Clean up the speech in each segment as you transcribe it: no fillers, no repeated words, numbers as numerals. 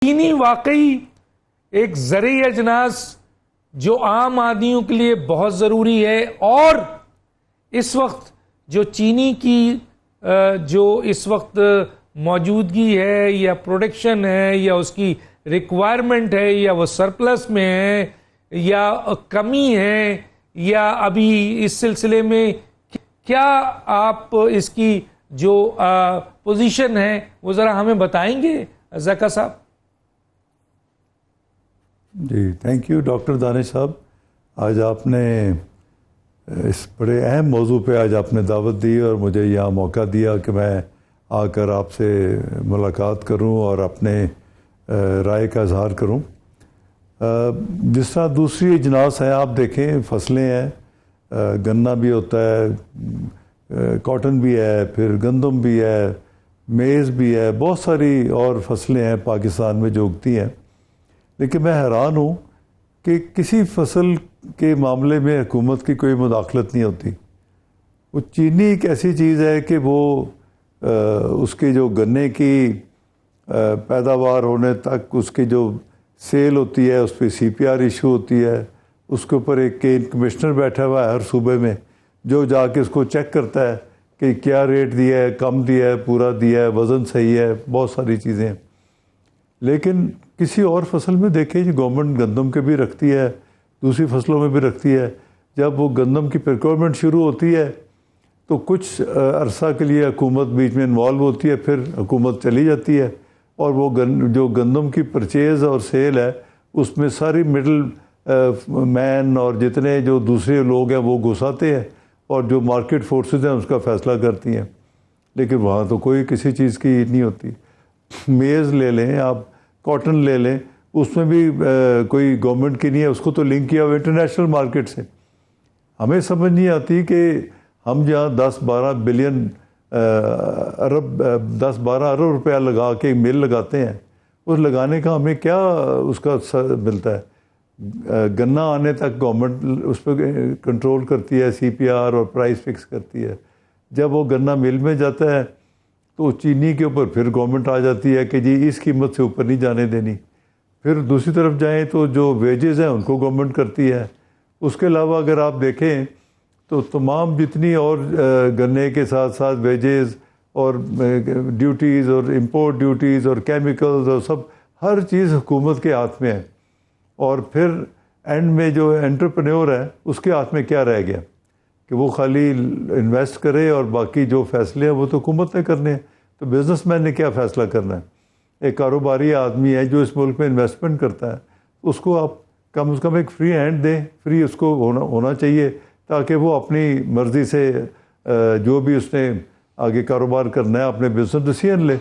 چینی واقعی ایک زرعی اجناس جو عام آدمیوں کے لیے بہت ضروری ہے، اور اس وقت جو چینی کی جو اس وقت موجودگی ہے یا پروڈکشن ہے یا اس کی ریکوائرمنٹ ہے یا وہ سرپلس میں ہے یا کمی ہے یا ابھی اس سلسلے میں کیا آپ اس کی جو پوزیشن ہے وہ ذرا ہمیں بتائیں گے ذکا صاحب؟ جی تھینک یو ڈاکٹر دانش صاحب. آج آپ نے اس بڑے اہم موضوع پہ آج آپ نے دعوت دی اور مجھے یہاں موقع دیا کہ میں آ کر آپ سے ملاقات کروں اور اپنے رائے کا اظہار کروں. جس طرح دوسری اجناس ہیں، آپ دیکھیں فصلیں ہیں، گنا بھی ہوتا ہے، کاٹن بھی ہے، پھر گندم بھی ہے، میز بھی ہے، بہت ساری اور فصلیں ہیں پاکستان میں جو اگتی ہیں. لیکن میں حیران ہوں کہ کسی فصل کے معاملے میں حکومت کی کوئی مداخلت نہیں ہوتی. وہ چینی ایک ایسی چیز ہے کہ وہ اس کے جو گنے کی پیداوار ہونے تک، اس کی جو سیل ہوتی ہے، اس پہ سی پی آر ایشو ہوتی ہے، اس کے اوپر ایک کمشنر بیٹھا ہوا ہے ہر صوبے میں جو جا کے اس کو چیک کرتا ہے کہ کیا ریٹ دیا ہے، کم دیا ہے، پورا دیا ہے، وزن صحیح ہے، بہت ساری چیزیں ہیں. لیکن کسی اور فصل میں دیکھیں جو گورنمنٹ گندم کے بھی رکھتی ہے، دوسری فصلوں میں بھی رکھتی ہے، جب وہ گندم کی پروکیورمنٹ شروع ہوتی ہے تو کچھ عرصہ کے لیے حکومت بیچ میں انوالو ہوتی ہے، پھر حکومت چلی جاتی ہے، اور وہ جو گندم کی پرچیز اور سیل ہے اس میں ساری مڈل مین اور جتنے جو دوسرے لوگ ہیں وہ گھساتے ہیں، اور جو مارکیٹ فورسز ہیں اس کا فیصلہ کرتی ہیں. لیکن وہاں تو کوئی کسی چیز کی نہیں ہوتی. میز لے لیں آپ، کاٹن لے لیں، اس میں بھی کوئی گورنمنٹ کی نہیں ہے، اس کو تو لنک کیا ہوا انٹرنیشنل مارکیٹ سے. ہمیں سمجھ نہیں آتی کہ ہم جہاں 10-12 بلین ارب 10-12 ارب روپیہ لگا کے مل لگاتے ہیں، اس لگانے کا ہمیں کیا اس کا ملتا ہے؟ گنا آنے تک گورنمنٹ اس پہ کنٹرول کرتی ہے، سی پی آر اور پرائس فکس کرتی ہے. جب وہ گنا مل میں جاتا ہے تو چینی کے اوپر پھر گورنمنٹ آ جاتی ہے کہ جی اس قیمت سے اوپر نہیں جانے دینی. پھر دوسری طرف جائیں تو جو ویجز ہیں ان کو گورنمنٹ کرتی ہے. اس کے علاوہ اگر آپ دیکھیں تو تمام جتنی اور گنے کے ساتھ ساتھ ویجز اور ڈیوٹیز اور امپورٹ ڈیوٹیز اور کیمیکلز اور سب ہر چیز حکومت کے ہاتھ میں ہے. اور پھر اینڈ میں جو انٹرپرینور ہے اس کے ہاتھ میں کیا رہ گیا کہ وہ خالی انویسٹ کرے اور باقی جو فیصلے ہیں وہ تو حکومت نے کرنے ہیں. تو بزنس مین نے کیا فیصلہ کرنا ہے؟ ایک کاروباری آدمی ہے جو اس ملک میں انویسٹمنٹ کرتا ہے، اس کو آپ کم از کم ایک فری ہینڈ دیں، فری اس کو ہونا چاہیے تاکہ وہ اپنی مرضی سے جو بھی اس نے آگے کاروبار کرنا ہے اپنے بزنس ڈیسیژن لے.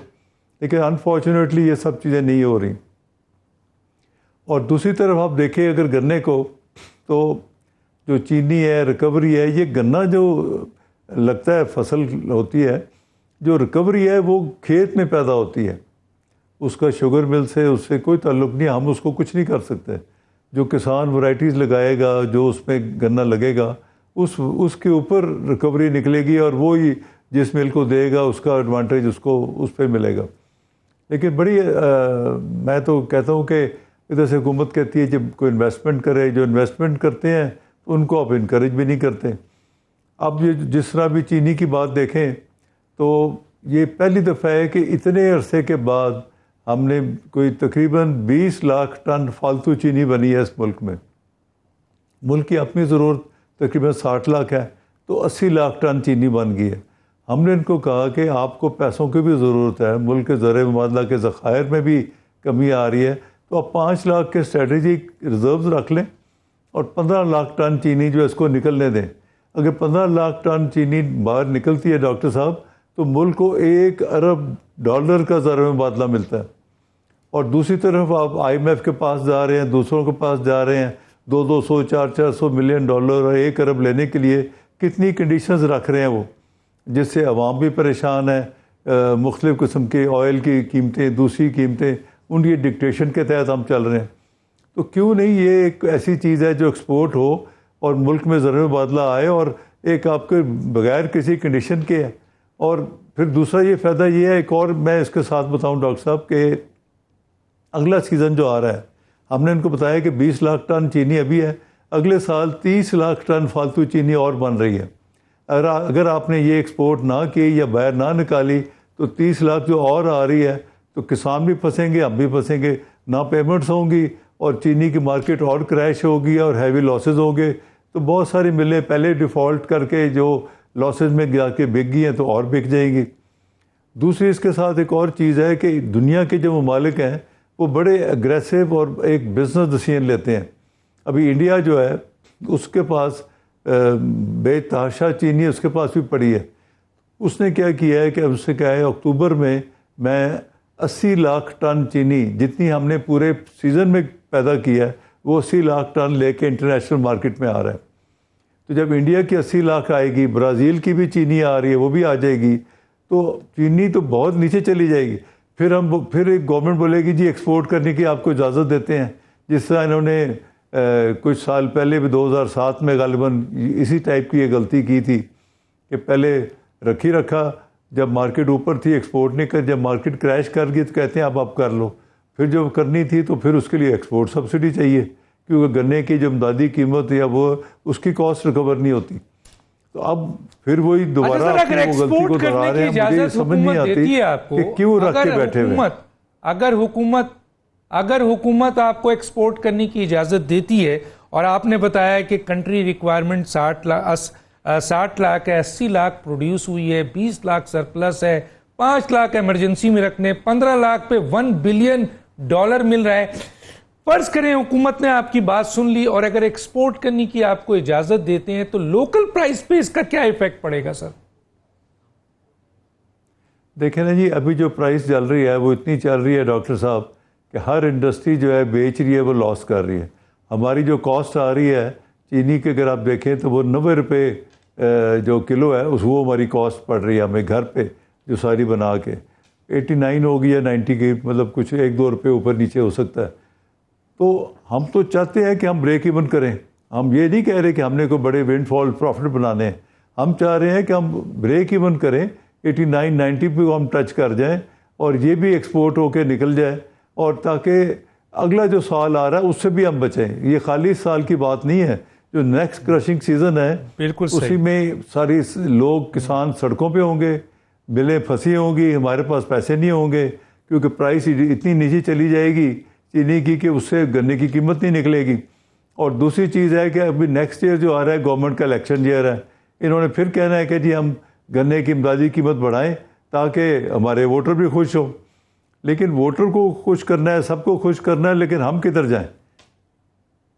لیکن انفارچونیٹلی یہ سب چیزیں نہیں ہو رہی. اور دوسری طرف آپ دیکھیں اگر گنے کو، تو جو چینی ہے، ریکوری ہے، یہ گنا جو لگتا ہے فصل ہوتی ہے، جو ریکوری ہے وہ کھیت میں پیدا ہوتی ہے. اس کا شوگر مل سے اس سے کوئی تعلق نہیں، ہم اس کو کچھ نہیں کر سکتے. جو کسان ورائٹیز لگائے گا، جو اس میں گنا لگے گا، اس کے اوپر ریکوری نکلے گی اور وہی جس مل کو دے گا اس کا ایڈوانٹیج اس کو اس پہ ملے گا. لیکن بڑی میں تو کہتا ہوں کہ ادھر سے حکومت کہتی ہے جب کوئی انویسٹمنٹ کرے، جو انویسٹمنٹ کرتے ہیں ان کو آپ انکریج بھی نہیں کرتے. اب یہ جس طرح بھی چینی کی بات دیکھیں تو یہ پہلی دفعہ ہے کہ اتنے عرصے کے بعد ہم نے کوئی تقریباً 20 لاکھ ٹن فالتو چینی بنی ہے اس ملک میں. ملک کی اپنی ضرورت تقریباً 60 لاکھ ہے، تو 80 لاکھ ٹن چینی بن گئی ہے. ہم نے ان کو کہا کہ آپ کو پیسوں کی بھی ضرورت ہے، ملک کے زر مبادلہ کے ذخائر میں بھی کمی آ رہی ہے، تو آپ 5 لاکھ کے اسٹریٹجک ریزروز رکھ لیں اور 15 لاکھ ٹن چینی جو ہے اس کو نکلنے دیں. اگر 15 لاکھ ٹن چینی باہر نکلتی ہے ڈاکٹر صاحب تو ملک کو $1 ارب کا زر مبادلہ ملتا ہے. اور دوسری طرف آپ IMF کے پاس جا رہے ہیں، دوسروں کے پاس جا رہے ہیں، 200 400 ملین ڈالر اور $1 ارب لینے کے لیے کتنی کنڈیشنز رکھ رہے ہیں وہ، جس سے عوام بھی پریشان ہے. مختلف قسم کے آئل کی قیمتیں، دوسری قیمتیں، ان کی ڈکٹیشن کے تحت ہم چل رہے ہیں. تو کیوں نہیں یہ ایک ایسی چیز ہے جو ایکسپورٹ ہو اور ملک میں زر مبادلہ آئے اور ایک آپ کے بغیر کسی کنڈیشن کے ہے. اور پھر دوسرا یہ فائدہ یہ ہے، ایک اور میں اس کے ساتھ بتاؤں ڈاکٹر صاحب، کہ اگلا سیزن جو آ رہا ہے ہم نے ان کو بتایا کہ 20 لاکھ ٹن چینی ابھی ہے، اگلے سال 30 لاکھ ٹن فالتو چینی اور بن رہی ہے. اگر آپ نے یہ ایکسپورٹ نہ کی یا باہر نہ نکالی تو 30 لاکھ جو اور آ رہی ہے تو کسان بھی پھنسیں گے، ہم بھی پھنسیں گے، نہ پیمنٹس ہوں گی اور چینی کی مارکیٹ اور کریش ہوگی اور ہیوی لاسز ہوں گے. تو بہت ساری ملیں پہلے ڈیفالٹ کر کے جو لاسز میں جا کے بک گئی ہیں تو اور بک جائیں گی. دوسری اس کے ساتھ ایک اور چیز ہے کہ دنیا کے جو ممالک ہیں وہ بڑے اگریسو اور ایک بزنس ڈیسیژن لیتے ہیں. ابھی انڈیا جو ہے اس کے پاس بے تحاشا چینی اس کے پاس بھی پڑی ہے. اس نے کیا کیا ہے کہ اس سے کہا ہے اکتوبر میں 80 لاکھ ٹن چینی جتنی ہم نے پورے سیزن میں پیدا کیا ہے وہ 80 لاکھ ٹن لے کے انٹرنیشنل مارکیٹ میں آ رہا ہے. تو جب انڈیا کی 80 لاکھ آئے گی، برازیل کی بھی چینی آ رہی ہے وہ بھی آ جائے گی، تو چینی تو بہت نیچے چلی جائے گی. پھر ایک گورنمنٹ بولے گی جی ایکسپورٹ کرنے کی آپ کو اجازت دیتے ہیں، جس طرح انہوں نے کچھ سال پہلے بھی 2007 میں غالباً اسی ٹائپ کی یہ غلطی کی تھی کہ پہلے رکھا جب مارکیٹ اوپر تھی ایکسپورٹ نہیں کر، جب مارکیٹ کریش کر گئی تو کہتے ہیں آپ کر لو. پھر جب کرنی تھی تو پھر اس کے لیے ایکسپورٹ سبسڈی چاہیے کیونکہ گنے کی جو امدادی قیمت یا وہ اس کی کاسٹ ریکور نہیں ہوتی. تو اب پھر وہی دوبارہ اپنی وہ غلطی کو دہرا رہے ہیں. مجھے سمجھ نہیں آتی کہ کیوں رکھ کے بیٹھے ہوئے. اگر حکومت آپ کو ایکسپورٹ کرنے کی اجازت دیتی ہے اور آپ نے بتایا کہ کنٹری ریکوائرمنٹ 60 لاکھ ہے، 80 لاکھ پروڈیوس ہوئی ہے، 20 لاکھ سرپلس ہے، 5 لاکھ ایمرجنسی میں رکھنے، 15 لاکھ پہ $1 بلین مل رہا ہے. فرض کریں حکومت نے آپ کی بات سن لی اور اگر ایکسپورٹ کرنے کی آپ کو اجازت دیتے ہیں تو لوکل پرائس پہ اس کا کیا ایفیکٹ پڑے گا سر؟ دیکھیں نا جی، ابھی جو پرائس چل رہی ہے وہ اتنی چل رہی ہے ڈاکٹر صاحب کہ ہر انڈسٹری جو ہے بیچ رہی ہے وہ لاس کر رہی ہے. ہماری جو کاسٹ آ رہی ہے چینی کے اگر آپ دیکھیں تو وہ 90 روپے جو کلو ہے وہ ہماری کاسٹ پڑ رہی ہے ہمیں گھر پہ جو ساری بنا کے. 89 ہوگی یا 90 کی، مطلب کچھ 1-2 روپے اوپر نیچے ہو سکتا ہے. تو ہم تو چاہتے ہیں کہ ہم بریک ایون کریں. ہم یہ نہیں کہہ رہے کہ ہم نے کوئی بڑے ونڈ فال پروفٹ بنانے ہیں. ہم چاہ رہے ہیں کہ ہم بریک ایون کریں، 89-90 پہ ہم ٹچ کر جائیں اور یہ بھی ایکسپورٹ ہو کے نکل جائے، اور تاکہ اگلا جو سال آ رہا ہے اس سے بھی ہم بچیں. یہ خالی سال کی بات نہیں ہے، جو نیکسٹ کرشنگ سیزن ہے بالکل اسی میں ساری لوگ کسان سڑکوں پہ ہوں گے، ملیں پھنسی ہوں گی، ہمارے پاس پیسے نہیں ہوں گے کیونکہ پرائس اتنی نیچے چلی جائے گی چینی کی کہ اس سے گنے کی قیمت نہیں نکلے گی. اور دوسری چیز ہے کہ ابھی نیکسٹ ایئر جو آ رہا ہے گورنمنٹ کا الیکشن ایئر ہے، انہوں نے پھر کہنا ہے کہ جی ہم گنے کی امدادی قیمت بڑھائیں تاکہ ہمارے ووٹر بھی خوش ہوں. لیکن ووٹر کو خوش کرنا ہے، سب کو خوش کرنا ہے، لیکن ہم کدھر جائیں؟